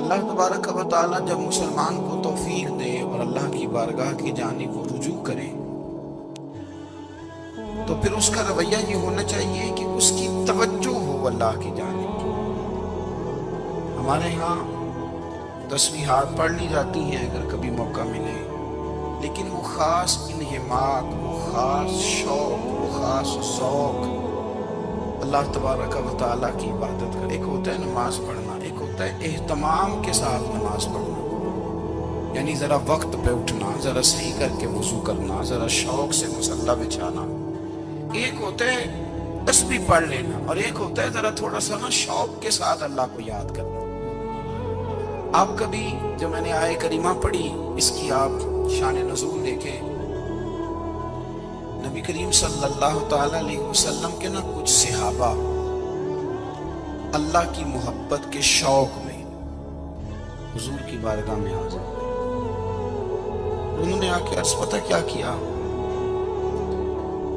اللہ تبارک و تعالیٰ جب مسلمان کو توفیق دے اور اللہ کی بارگاہ کی جانب وہ رجوع کرے تو پھر اس کا رویہ یہ ہونا چاہیے کہ اس کی توجہ ہو اللہ کی جانب. ہمارے ہاں تسبیحات پڑھ لی جاتی ہیں اگر کبھی موقع ملے، لیکن وہ خاص انہماک، وہ خاص شوق، وہ خاص ذوق اللہ تبارک و تعالیٰ کی عبادت کا. ایک ہوتا ہے نماز پڑھنا، ایک ہوتا ہے اہتمام کے ساتھ نماز پڑھنا، یعنی ذرا وقت پہ اٹھنا، ذرا صحیح کر کے وضو کرنا، ذرا شوق سے مصلی بچھانا. ایک ہوتا ہے تسبیح پڑھ لینا، اور ایک ہوتا ہے ذرا تھوڑا سا نا شوق کے ساتھ اللہ کو یاد کرنا. آپ کبھی جو میں نے آیت کریمہ پڑھی اس کی آپ شان نزول دیکھیں. نبی کریم صلی اللہ تعالی علیہ وسلم کے نا کچھ صحابہ اللہ کی محبت کے شوق میں حضور کی بارگاہ میں حاضر ہوئے. انہوں نے آ کے عرض پتہ کیا کیا؟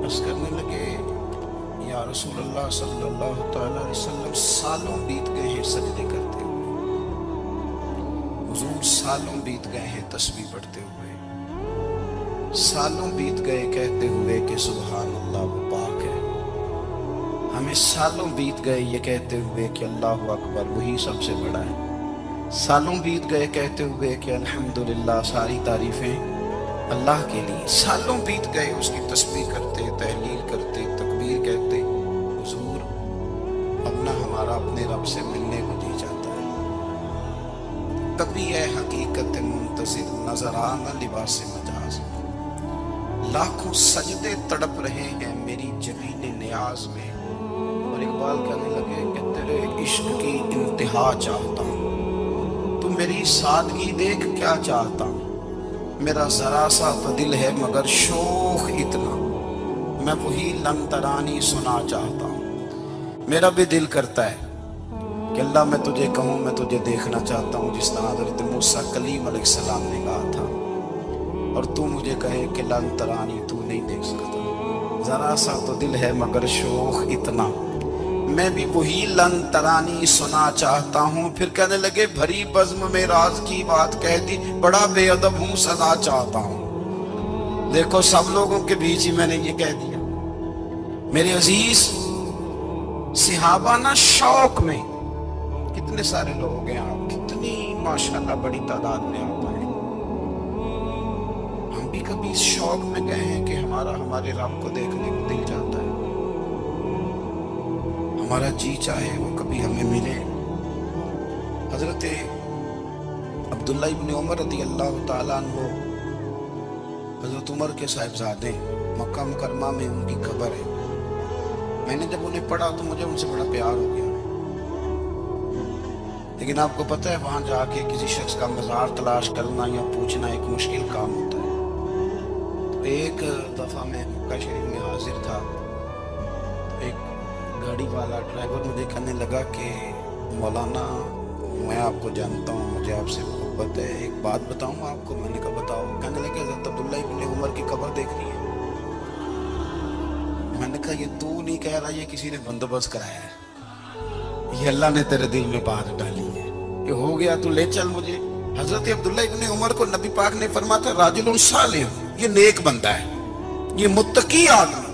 عرض کرنے لگے یا رسول اللہ صلی اللہ تعالی علیہ وسلم سالوں بیت گئے ہیں سجدے کرتے ہوئے، حضور سالوں بیت گئے ہیں تسبیح پڑھتے ہوئے، سالوں بیت گئے کہتے ہوئے کہ سبحان اللہ وہ پاک ہے، ہمیں سالوں بیت گئے یہ کہتے ہوئے کہ اللہ اکبر وہی سب سے بڑا ہے، سالوں بیت گئے کہتے ہوئے کہ الحمدللہ ساری تعریفیں اللہ کے لیے، سالوں بیت گئے اس کی تسبیح کرتے، تحلیل کرتے، تکبیر کہتے. حضور اب نہ ہمارا اپنے رب سے ملنے کو جی جاتا ہے، کبھی اے حقیقت منتظر نظر آنا لباس مجاز، لاکھوں سجدے تڑپ رہے ہیں میری جبین نیاز میں. اور اقبال کہنے لگے کہ تیرے عشق کی انتہا چاہتا ہوں، تو میری سادگی دیکھ کیا چاہتا ہوں، میرا ذرا سا تو دل ہے مگر شوق اتنا، میں وہی لن ترانی سنا چاہتا ہوں. میرا بھی دل کرتا ہے کہ اللہ میں تجھے کہوں میں تجھے دیکھنا چاہتا ہوں جس طرح حضرت موسیٰ کلیم علیہ السلام نے کہا تھا، اور تو مجھے کہے کہ لن ترانی تو نہیں دیکھ سکتا، ذرا سا تو دل ہے مگر شوق اتنا، میں بھی وہی لن ترانی سنا چاہتا ہوں. پھر کہنے لگے بھری بزم میں راز کی بات کہہ دی، بڑا بے ادب ہوں سزا چاہتا ہوں. دیکھو سب لوگوں کے بیچ ہی میں نے یہ کہہ دیا. میرے عزیز صحابہ نا شوق میں کتنے سارے لوگ ہیں، آپ کتنی ماشاءاللہ بڑی تعداد میں آپ ہیں. ہم بھی کبھی اس شوق میں گئے ہیں کہ ہمارے رب کو دیکھنے کو دل جاتا ہے، ہمارا جی چاہے وہ کبھی ہمیں ملے. حضرت عبداللہ ابن عمر رضی اللہ تعالیٰ عنہ حضرت عمر کے صاحبزادے، مکہ مکرمہ میں ان کی قبر ہے. میں نے جب انہیں پڑھا تو مجھے ان سے بڑا پیار ہو گیا، لیکن آپ کو پتہ ہے وہاں جا کے کسی شخص کا مزار تلاش کرنا یا پوچھنا ایک مشکل کام ہوتا ہے. تو ایک دفعہ میں مکہ شریف میں حاضر تھا، ایک گاڑی والا ڈرائیور مجھے کہنے لگا کہ مولانا میں آپ کو جانتا ہوں، مجھے آپ سے محبت ہے، ایک بات بتاؤں آپ کو. میں نے کہا بتاؤ. کہنے لگے حضرت عبداللہ ابن عمر کی قبر دیکھنی ہے. میں نے کہا یہ تو نہیں کہہ رہا، یہ کسی نے بندوبست کرایا ہے، یہ اللہ نے تیرے دل میں بات ڈالی ہے، کہ ہو گیا تو لے چل مجھے. حضرت عبداللہ ابن عمر کو نبی پاک نے فرمایا تھا راجل صالح، یہ نیک بندہ ہے، یہ متقی آدمی.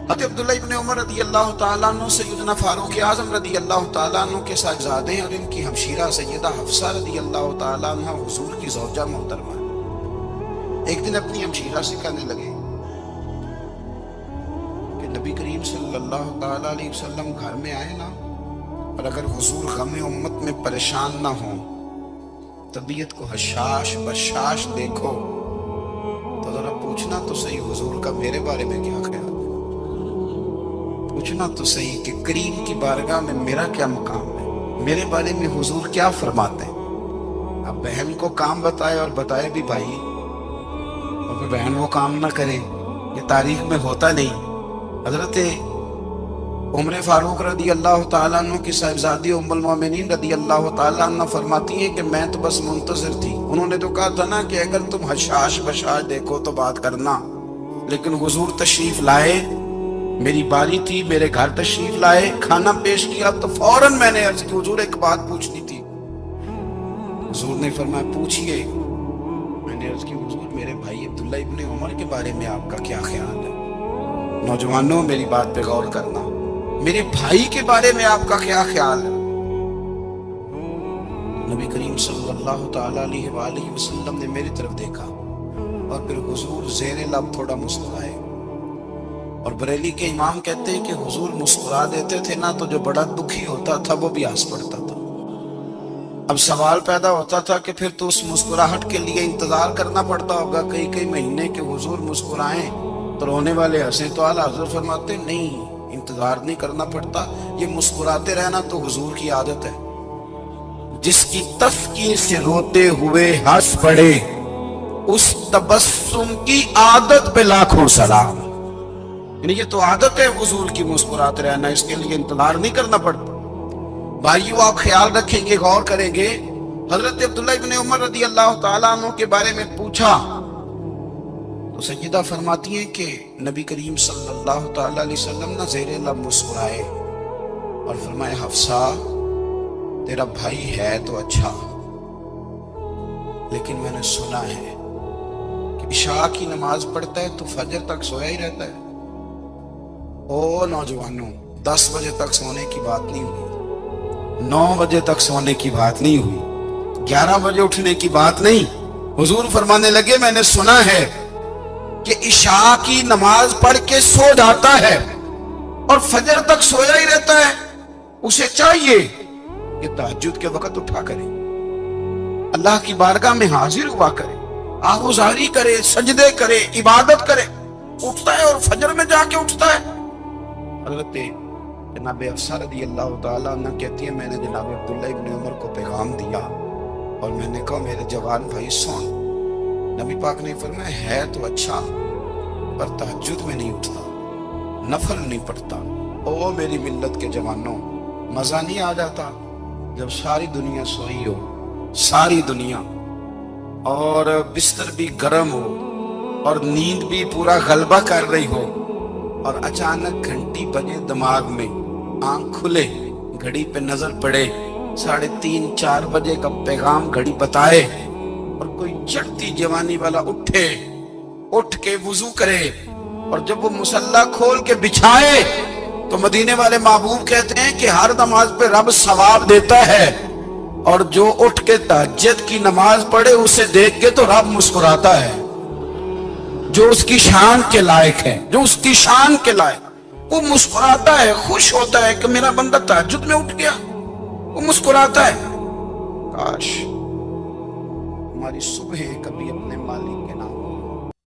حضرت عبداللہ ابن عمر رضی اللہ تعالیٰ عنہ سیدنا فاروق اعظم رضی اللہ تعالیٰ عنہ کے صاحبزادے ہیں، اور ان کی ہمشیرہ سیدہ حفصہ رضی اللہ تعالیٰ عنہ حضور کی زوجہ محترمہ. ایک دن اپنی ہمشیرہ سے کہنے لگے کہ نبی کریم صلی اللہ تعالیٰ علیہ وسلم گھر میں آئے نا، اور اگر حضور غم امت میں پریشان نہ ہوں، طبیعت کو حشاش بشاش دیکھو تو ذرا پوچھنا تو صحیح حضور کا میرے بارے میں کیا خیال، پوچھنا تو صحیح کہ کریم کی بارگاہ میں میرا کیا مقام ہے، میرے بارے میں حضور کیا فرماتے ہیں. اب بہن کو کام بتائے اور بتائے بھی بھائی، اور پھر بہن وہ کام نہ کرے، یہ تاریخ میں ہوتا نہیں. حضرت عمر فاروق رضی اللہ تعالیٰ عنہ کی صاحبزادی ام المومنین رضی اللہ تعالیٰ عنہ فرماتی ہیں کہ میں تو بس منتظر تھی. انہوں نے تو کہا تھا نا کہ اگر تم حشاش بشاش دیکھو تو بات کرنا، لیکن حضور تشریف لائے، میری باری تھی، میرے گھر تشریف لائے، کھانا پیش کیا تو فوراً میں نے عرض کی حضور ایک بات پوچھنی تھی. حضور نے فرمایا پوچھئے۔ میں نے عرض کی حضور میرے بھائی عبداللہ ابن عمر کے بارے میں آپ کا کیا خیال ہے؟ نوجوانوں میری بات پہ غور کرنا، میرے بھائی کے بارے میں آپ کا کیا خیال ہے؟ نبی کریم صلی اللہ تعالیٰ علیہ وآلہ وسلم نے میری طرف دیکھا اور پھر حضور زیر لب تھوڑا مسکرائے، اور بریلی کے امام کہتے ہیں کہ حضور مسکرا دیتے تھے نا تو جو بڑا دکھی ہوتا تھا وہ بھی ہنس پڑتا تھا۔ اب سوال پیدا ہوتا تھا کہ پھر تو اس مسکراہٹ کے لیے انتظار کرنا پڑتا ہوگا کئی مہینے کے حضور مسکرائیں تو رونے والے ہنسیں، تو اعلیٰ حضرت فرماتے نہیں، انتظار نہیں کرنا پڑتا، یہ مسکراتے رہنا تو حضور کی عادت ہے۔ جس کی تفکیر سے روتے ہوئے ہنس پڑے اس تبسم کی عادت پہ لاکھوں سلام۔ یعنی یہ تو عادت ہے حضور کی مسکراتے رہنا، اس کے لیے انتظار نہیں کرنا پڑتا۔ بھائیو آپ خیال رکھیں گے، غور کریں گے، حضرت عبداللہ ابن عمر رضی اللہ تعالیٰ عنہ کے بارے میں پوچھا تو سیدہ فرماتی ہیں کہ نبی کریم صلی اللہ تعالیٰ علیہ وسلم نے زیر لب مسکرائے اور فرمائے حفصہ تیرا بھائی ہے تو اچھا، لیکن میں نے سنا ہے کہ عشاء کی نماز پڑھتا ہے تو فجر تک سویا ہی رہتا ہے۔ او نوجوانوں، 10 بجے تک سونے کی بات نہیں ہوئی، 9 بجے تک سونے کی بات نہیں ہوئی، 11 بجے اٹھنے کی بات نہیں۔ حضور فرمانے لگے میں نے سنا ہے کہ عشاء کی نماز پڑھ کے سو جاتا ہے اور فجر تک سویا ہی رہتا ہے، اسے چاہیے کہ تہجد کے وقت اٹھا کرے، اللہ کی بارگاہ میں حاضر ہوا کرے، آہوزاری کرے، سجدے کرے، عبادت کرے۔ اٹھتا ہے اور فجر میں جا کے اٹھتا ہے۔ حضرت جناب حفصہ رضی اللہ تعالیٰ عنہ کہتی ہے میں نے جناب عبداللہ ابن عمر کو پیغام دیا اور میں نے کہا میرے جوان بھائی سن، نبی پاک نے فرمایا ہے تو اچھا پر تہجد میں نہیں اٹھتا، نفل نہیں پڑھتا۔ او میری ملت کے جوانوں، مزہ نہیں آ جاتا جب ساری دنیا سوئی ہو، ساری دنیا، اور بستر بھی گرم ہو اور نیند بھی پورا غلبہ کر رہی ہو، اور اچانک گھنٹی بجے دماغ میں، آنکھ کھلے، گھڑی پہ نظر پڑے، 3:30 4 بجے کا پیغام گھڑی بتائے، اور کوئی چڑھتی جوانی والا اٹھ کے وضو کرے، اور جب وہ مصلی کھول کے بچھائے تو مدینے والے محبوب کہتے ہیں کہ ہر نماز پہ رب ثواب دیتا ہے، اور جو اٹھ کے تہجد کی نماز پڑھے اسے دیکھ کے تو رب مسکراتا ہے، جو اس کی شان کے لائق ہے، جو اس کی شان کے لائق، وہ مسکراتا ہے، خوش ہوتا ہے کہ میرا بندہ تہجد میں اٹھ گیا، وہ مسکراتا ہے۔ کاش ہماری صبح کبھی اپنے مالک کے نام